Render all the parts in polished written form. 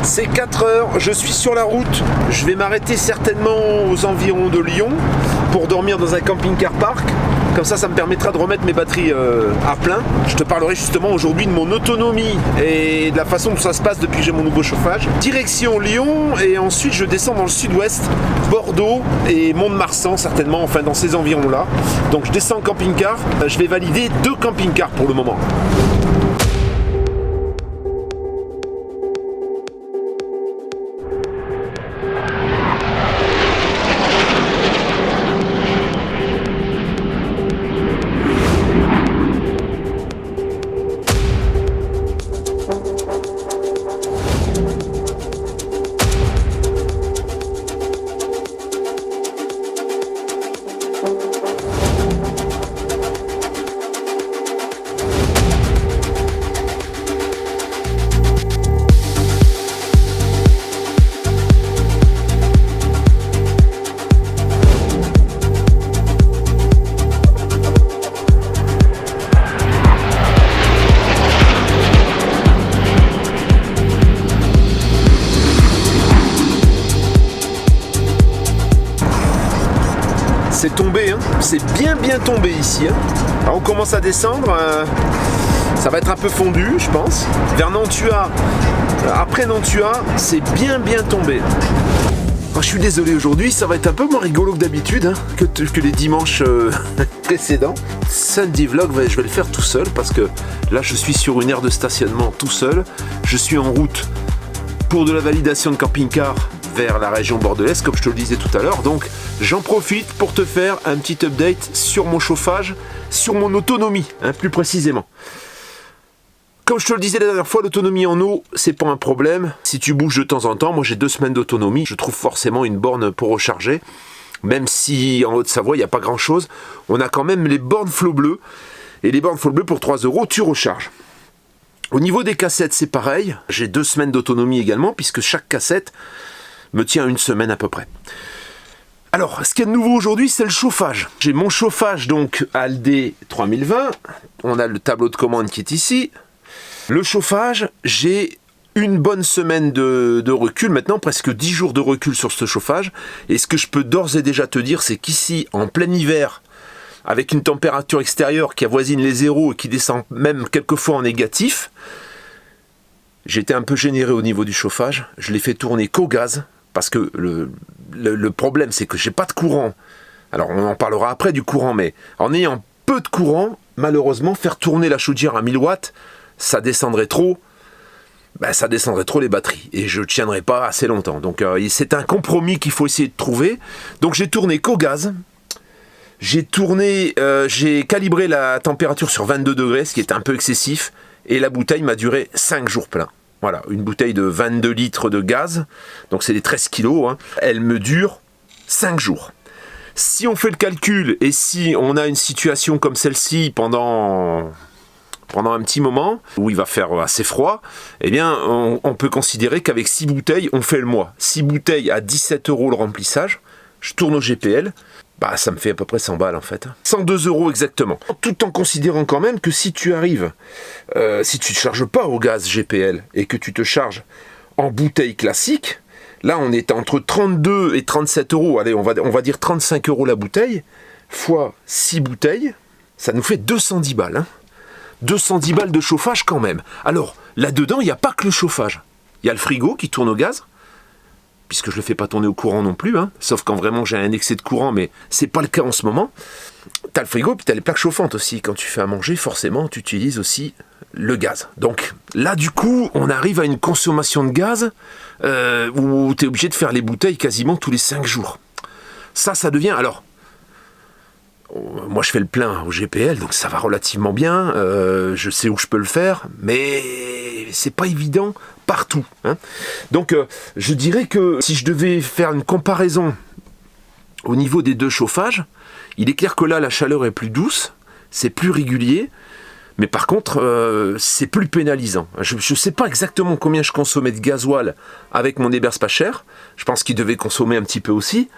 C'est 4 heures, je suis sur la route. Je vais m'arrêter certainement aux environs de Lyon pour dormir dans un camping-car park. Comme ça me permettra de remettre mes batteries à plein. Je te parlerai justement aujourd'hui de mon autonomie et de la façon dont ça se passe depuis que j'ai mon nouveau chauffage. Direction Lyon et ensuite je descends dans le sud-ouest, Bordeaux et Mont-de-Marsan certainement, enfin dans ces environs-là. Donc je descends en camping-car, je vais valider 2 camping-cars pour le moment. C'est tombé, hein. C'est bien tombé ici. Hein. Alors on commence à descendre, ça va être un peu fondu je pense. Vers Nantua, après Nantua, c'est bien tombé. Alors, je suis désolé aujourd'hui, ça va être un peu moins rigolo que d'habitude, hein, que les dimanches précédents. Samedi vlog, je vais le faire tout seul parce que là je suis sur une aire de stationnement tout seul. Je suis en route pour de la validation de camping-car vers la région bordelaise, comme je te le disais tout à l'heure. Donc j'en profite pour te faire un petit update sur mon chauffage, sur mon autonomie, hein, plus précisément. Comme je te le disais la dernière fois, l'autonomie en eau, c'est pas un problème. Si tu bouges de temps en temps, moi j'ai 2 semaines d'autonomie, je trouve forcément une borne pour recharger. Même si en Haute-Savoie, il n'y a pas grand-chose, on a quand même les bornes Flow Bleu. Et les bornes Flow Bleu, pour 3 €, tu recharges. Au niveau des cassettes, c'est pareil. J'ai 2 semaines d'autonomie également, puisque chaque cassette me tient 1 semaine à peu près. Alors, ce qu'il y a de nouveau aujourd'hui, c'est le chauffage. J'ai mon chauffage, donc, ALD 3020. On a le tableau de commande qui est ici. Le chauffage, j'ai une bonne semaine de recul, maintenant presque 10 jours de recul sur ce chauffage. Et ce que je peux d'ores et déjà te dire, c'est qu'ici, en plein hiver, avec une température extérieure qui avoisine les 0 et qui descend même quelquefois en négatif, j'étais un peu généré au niveau du chauffage. Je l'ai fait tourner qu'au gaz, parce que le problème, c'est que j'ai pas de courant. Alors, on en parlera après du courant, mais en ayant peu de courant, malheureusement, faire tourner la chaudière à 1000 watts, ça descendrait trop. Ça descendrait trop les batteries et je ne tiendrai pas assez longtemps. Donc, c'est un compromis qu'il faut essayer de trouver. Donc, j'ai tourné qu'au gaz. J'ai calibré la température sur 22 degrés, ce qui est un peu excessif. Et la bouteille m'a duré 5 jours pleins. Voilà, une bouteille de 22 litres de gaz, donc c'est des 13 kilos, hein. Elle me dure 5 jours. Si on fait le calcul et si on a une situation comme celle-ci pendant un petit moment, où il va faire assez froid, eh bien on peut considérer qu'avec 6 bouteilles, on fait le mois. 6 bouteilles à 17 € le remplissage, je tourne au GPL, ça me fait à peu près 100 balles en fait. 102 € exactement. Tout en considérant quand même que si tu arrives, si tu ne te charges pas au gaz GPL et que tu te charges en bouteille classique, là on est entre 32 et 37 €, allez on va dire 35 € la bouteille, fois 6 bouteilles, ça nous fait 210 balles. Hein. 210 balles de chauffage quand même. Alors là-dedans, il n'y a pas que le chauffage. Il y a le frigo qui tourne au gaz, puisque je ne le fais pas tourner au courant non plus, hein, sauf quand vraiment j'ai un excès de courant, mais c'est pas le cas en ce moment. Tu as le frigo, puis tu as les plaques chauffantes aussi. Quand tu fais à manger, forcément, tu utilises aussi le gaz. Donc là, du coup, on arrive à une consommation de gaz où tu es obligé de faire les bouteilles quasiment tous les 5 jours. Ça devient... Alors, moi, je fais le plein au GPL, donc ça va relativement bien. Je sais où je peux le faire, mais c'est pas évident partout. Hein. Donc, je dirais que si je devais faire une comparaison au niveau des 2 chauffages, il est clair que là, la chaleur est plus douce, c'est plus régulier, mais par contre, c'est plus pénalisant. Je ne sais pas exactement combien je consommais de gasoil avec mon Ebers pas cher. Je pense qu'il devait consommer un petit peu aussi.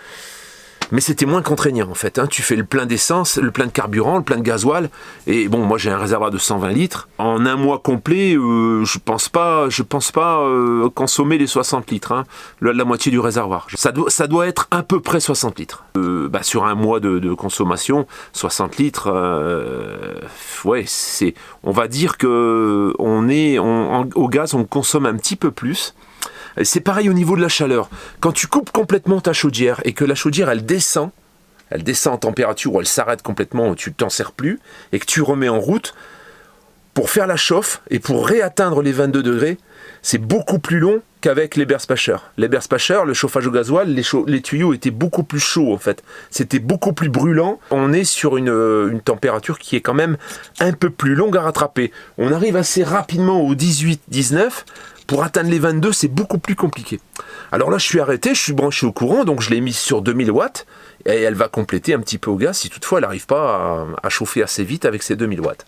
Mais c'était moins contraignant en fait, hein. Tu fais le plein d'essence, le plein de carburant, le plein de gasoil, et bon, moi j'ai un réservoir de 120 litres. En un mois complet, je pense pas consommer les 60 litres, hein, la moitié du réservoir. Ça doit être à peu près 60 litres. Sur un mois de consommation, 60 litres, ouais, on va dire que au gaz, on consomme un petit peu plus. C'est pareil au niveau de la chaleur. Quand tu coupes complètement ta chaudière et que la chaudière elle descend en température ou elle s'arrête complètement, où tu t'en sers plus, et que tu remets en route, pour faire la chauffe et pour réatteindre les 22 degrés, c'est beaucoup plus long qu'avec les Berspacher. Les Berspacher, le chauffage au gasoil, les tuyaux étaient beaucoup plus chauds en fait. C'était beaucoup plus brûlant. On est sur une température qui est quand même un peu plus longue à rattraper. On arrive assez rapidement au 18-19. Pour atteindre les 22, c'est beaucoup plus compliqué. Alors là, je suis arrêté, je suis branché au courant, donc je l'ai mise sur 2000 watts, et elle va compléter un petit peu au gaz si toutefois elle n'arrive pas à chauffer assez vite avec ses 2000 watts.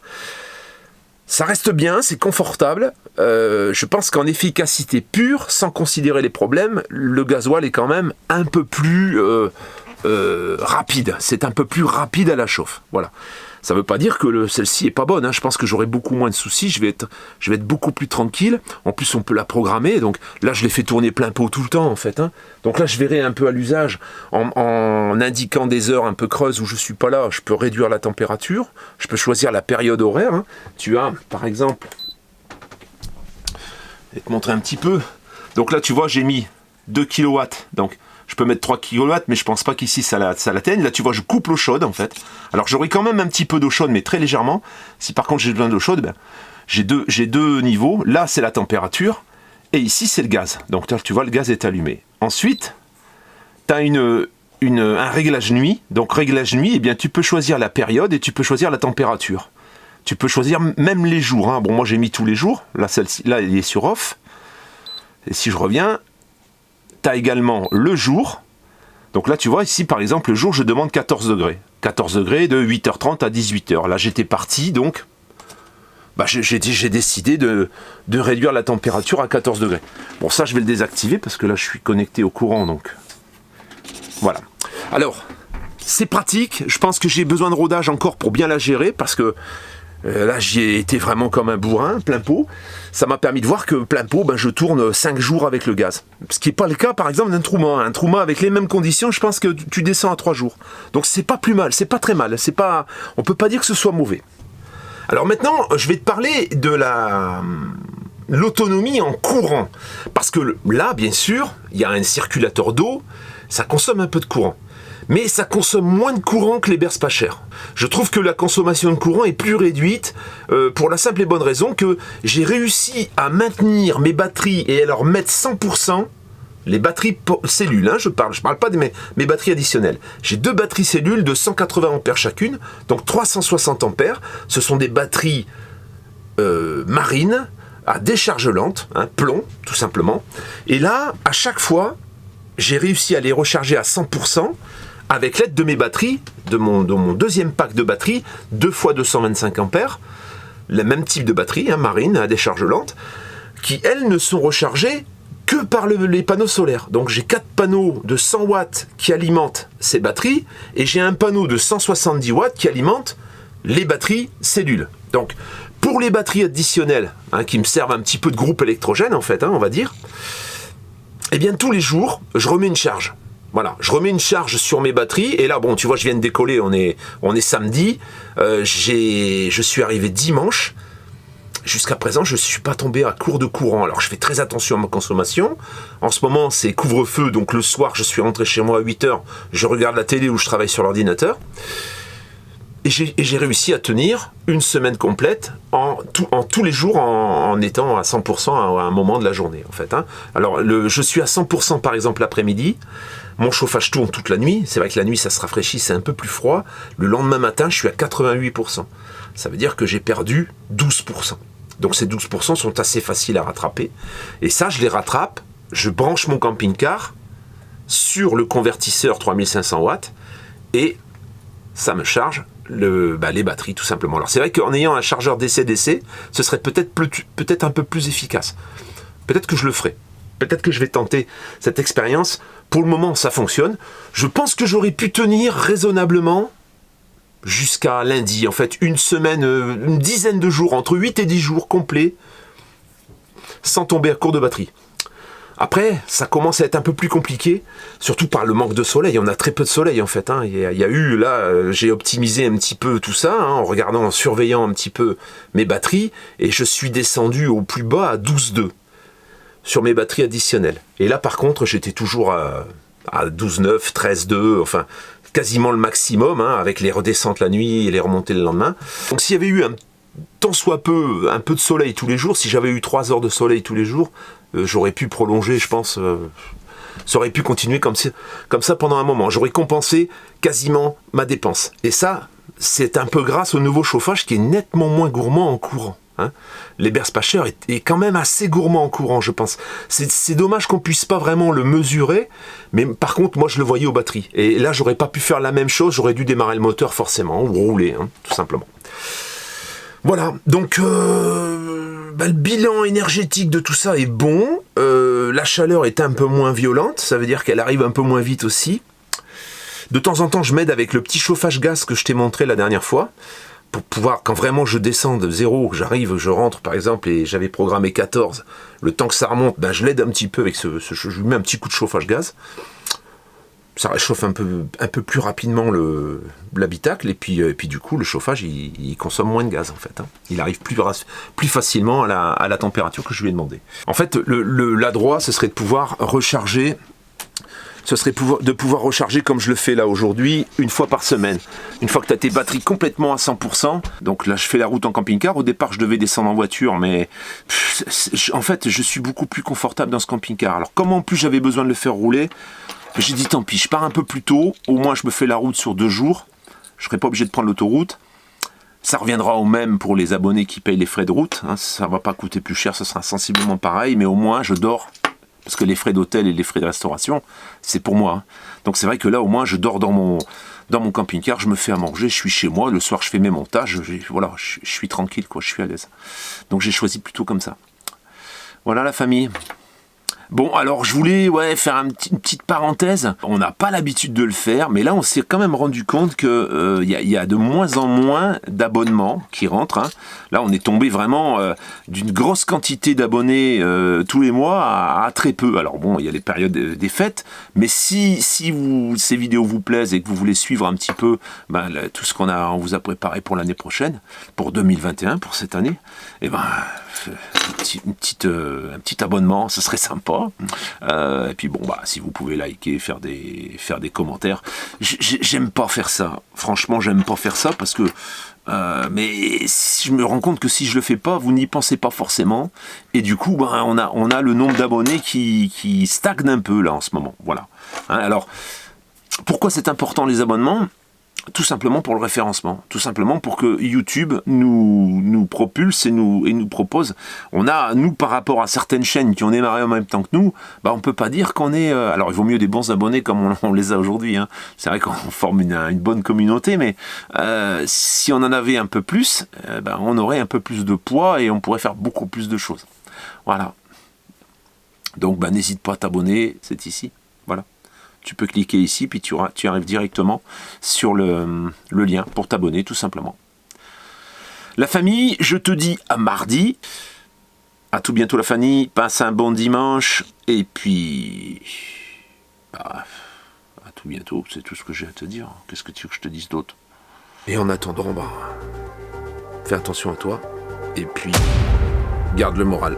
Ça reste bien, c'est confortable. Je pense qu'en efficacité pure, sans considérer les problèmes, le gasoil est quand même un peu plus rapide. C'est un peu plus rapide à la chauffe. Voilà. Ça ne veut pas dire que celle-ci est pas bonne, hein. Je pense que j'aurai beaucoup moins de soucis, je vais être beaucoup plus tranquille. En plus, on peut la programmer, donc là, je l'ai fait tourner plein pot tout le temps, en fait, hein. Donc là, je verrai un peu à l'usage, en indiquant des heures un peu creuses où je ne suis pas là, je peux réduire la température, je peux choisir la période horaire, hein. Tu as, par exemple, je vais te montrer un petit peu. Donc là, tu vois, j'ai mis 2 kW, donc je peux mettre 3 kW, mais je pense pas qu'ici ça l'atteigne. Là, tu vois, je coupe l'eau chaude, en fait. Alors, j'aurai quand même un petit peu d'eau chaude, mais très légèrement. Si par contre j'ai besoin d'eau chaude, j'ai deux niveaux. Là, c'est la température, et ici, c'est le gaz. Donc, tu vois, le gaz est allumé. Ensuite, tu as un réglage nuit. Donc, réglage nuit, eh bien, tu peux choisir la période et tu peux choisir la température. Tu peux choisir même les jours, hein. Bon, moi, j'ai mis tous les jours. Là, celle-ci, là, elle est sur off. Et si je reviens... Tu as également le jour. Donc là, tu vois, ici, par exemple, le jour, je demande 14 degrés. 14 degrés de 8h30 à 18h. Là, j'étais parti, donc, j'ai décidé de réduire la température à 14 degrés. Bon, ça, je vais le désactiver parce que là, je suis connecté au courant, donc, voilà. Alors, c'est pratique. Je pense que j'ai besoin de rodage encore pour bien la gérer parce que là, j'y ai été vraiment comme un bourrin, plein pot. Ça m'a permis de voir que plein pot, je tourne 5 jours avec le gaz. Ce qui n'est pas le cas, par exemple, d'un Truma. Un Truma avec les mêmes conditions, je pense que tu descends à 3 jours. Donc, c'est pas plus mal, c'est pas très mal. On peut pas dire que ce soit mauvais. Alors maintenant, je vais te parler de l'autonomie en courant. Parce que là, bien sûr, il y a un circulateur d'eau, ça consomme un peu de courant. Mais ça consomme moins de courant que les Berspacher. Je trouve que la consommation de courant est plus réduite pour la simple et bonne raison que j'ai réussi à maintenir mes batteries et à leur mettre 100%, les batteries cellules, hein, je parle pas de mes batteries additionnelles. J'ai 2 batteries cellules de 180 ampères chacune, donc 360 ampères. Ce sont des batteries marines à décharge lente, hein, plomb, tout simplement. Et là, à chaque fois, j'ai réussi à les recharger à 100%, avec l'aide de mes batteries, de mon deuxième pack de batteries, 2 fois 225 ampères, le même type de batterie, hein, marine, à décharge lente, qui, elles, ne sont rechargées que par les panneaux solaires. Donc j'ai 4 panneaux de 100 watts qui alimentent ces batteries, et j'ai un panneau de 170 watts qui alimente les batteries cellules. Donc, pour les batteries additionnelles, hein, qui me servent un petit peu de groupe électrogène, en fait, hein, on va dire, eh bien, tous les jours, je remets une charge. Voilà, je remets une charge sur mes batteries, et là, bon, tu vois, je viens de décoller, on est samedi, je suis arrivé dimanche, jusqu'à présent, je ne suis pas tombé à court de courant, alors je fais très attention à ma consommation. En ce moment, c'est couvre-feu, donc le soir, je suis rentré chez moi à 8h, je regarde la télé ou je travaille sur l'ordinateur, et j'ai réussi à tenir une semaine complète en tous les jours en étant à 100% à un moment de la journée, en fait, hein. Alors, je suis à 100% par exemple l'après-midi. Mon chauffage tourne toute la nuit. C'est vrai que la nuit, ça se rafraîchit, c'est un peu plus froid. Le lendemain matin, je suis à 88%. Ça veut dire que j'ai perdu 12%. Donc ces 12% sont assez faciles à rattraper. Et ça, je les rattrape. Je branche mon camping-car sur le convertisseur 3500 watts et ça me charge les batteries, tout simplement. Alors c'est vrai qu'en ayant un chargeur DC-DC, ce serait peut-être un peu plus efficace. Peut-être que je le ferai. peut-être que je vais tenter cette expérience. Pour le moment, ça fonctionne. Je pense que j'aurais pu tenir raisonnablement jusqu'à lundi. En fait, une semaine, une dizaine de jours, entre 8 et 10 jours complets, sans tomber à court de batterie. Après, ça commence à être un peu plus compliqué, surtout par le manque de soleil. On a très peu de soleil en fait. Il y a eu, là, j'ai optimisé un petit peu tout ça, en regardant, en surveillant un petit peu mes batteries, et je suis descendu au plus bas à 12,2 sur mes batteries additionnelles. Et là, par contre, j'étais toujours à 12,9, 13,2, enfin, quasiment le maximum, avec les redescentes la nuit et les remontées le lendemain. Donc s'il y avait eu tant soit peu, un peu de soleil tous les jours, si j'avais eu 3 heures de soleil tous les jours, j'aurais pu prolonger, je pense, ça aurait pu continuer comme ça pendant un moment. J'aurais compensé quasiment ma dépense. Et ça, c'est un peu grâce au nouveau chauffage qui est nettement moins gourmand en courant. L'Eberspacher est quand même assez gourmand en courant, je pense. C'est dommage qu'on puisse pas vraiment le mesurer, mais par contre, moi, je le voyais aux batteries. Et là, j'aurais pas pu faire la même chose, j'aurais dû démarrer le moteur forcément, ou rouler, tout simplement. Voilà, donc le bilan énergétique de tout ça est bon. La chaleur est un peu moins violente, ça veut dire qu'elle arrive un peu moins vite aussi. De temps en temps, je m'aide avec le petit chauffage gaz que je t'ai montré la dernière fois, pour pouvoir, quand vraiment je descends de 0, j'arrive, je rentre par exemple, et j'avais programmé 14, le temps que ça remonte, je l'aide un petit peu avec je lui mets un petit coup de chauffage gaz. Ça réchauffe un peu plus rapidement l'habitacle, et puis du coup le chauffage il consomme moins de gaz en fait. Il arrive plus facilement à la température que je lui ai demandé. En fait, l'adroit, ce serait de pouvoir recharger, recharger comme je le fais là aujourd'hui, une fois par semaine. Une fois que tu as tes batteries complètement à 100%, donc là je fais la route en camping-car. Au départ je devais descendre en voiture, mais en fait je suis beaucoup plus confortable dans ce camping-car. Alors comme en plus j'avais besoin de le faire rouler, j'ai dit tant pis, je pars un peu plus tôt, au moins je me fais la route sur 2 jours, je ne serai pas obligé de prendre l'autoroute. Ça reviendra au même pour les abonnés qui payent les frais de route, ça ne va pas coûter plus cher, ce sera sensiblement pareil, mais au moins je dors, parce que les frais d'hôtel et les frais de restauration, c'est pour moi. Donc c'est vrai que là au moins je dors dans mon camping-car, je me fais à manger, je suis chez moi, le soir je fais mes montages, voilà, je suis tranquille, quoi, je suis à l'aise. Donc j'ai choisi plutôt comme ça. Voilà la famille. Bon, alors je voulais faire une petite parenthèse. On n'a pas l'habitude de le faire, mais là on s'est quand même rendu compte que y a de moins en moins d'abonnements qui rentrent. Là on est tombé vraiment d'une grosse quantité d'abonnés tous les mois à très peu. Alors bon, il y a les périodes des fêtes, mais si ces vidéos vous plaisent et que vous voulez suivre un petit peu tout ce on vous a préparé pour l'année prochaine, pour 2021, pour cette année, et un petit abonnement, ce serait sympa. Et puis bon, si vous pouvez liker, faire des commentaires. J'aime pas faire ça. Franchement, j'aime pas faire ça parce que mais je me rends compte que si je le fais pas, vous n'y pensez pas forcément. Et du coup, on a le nombre d'abonnés qui stagne un peu là en ce moment. Voilà. Alors, pourquoi c'est important les abonnements ? Tout simplement pour le référencement, tout simplement pour que YouTube nous propulse et nous propose. Nous, par rapport à certaines chaînes qui ont démarré en même temps que nous, on peut pas dire qu'on est... alors, il vaut mieux des bons abonnés comme on les a aujourd'hui. C'est vrai qu'on forme une bonne communauté, mais si on en avait un peu plus, on aurait un peu plus de poids et on pourrait faire beaucoup plus de choses. Voilà. Donc, n'hésite pas à t'abonner, c'est ici. Voilà. Tu peux cliquer ici, puis tu arrives directement sur le lien pour t'abonner, tout simplement. La famille, je te dis à mardi. À tout bientôt la famille. Passe un bon dimanche. Et puis... à tout bientôt, c'est tout ce que j'ai à te dire. Qu'est-ce que tu veux que je te dise d'autre ? Et en attendant, fais attention à toi. Et puis, garde le moral.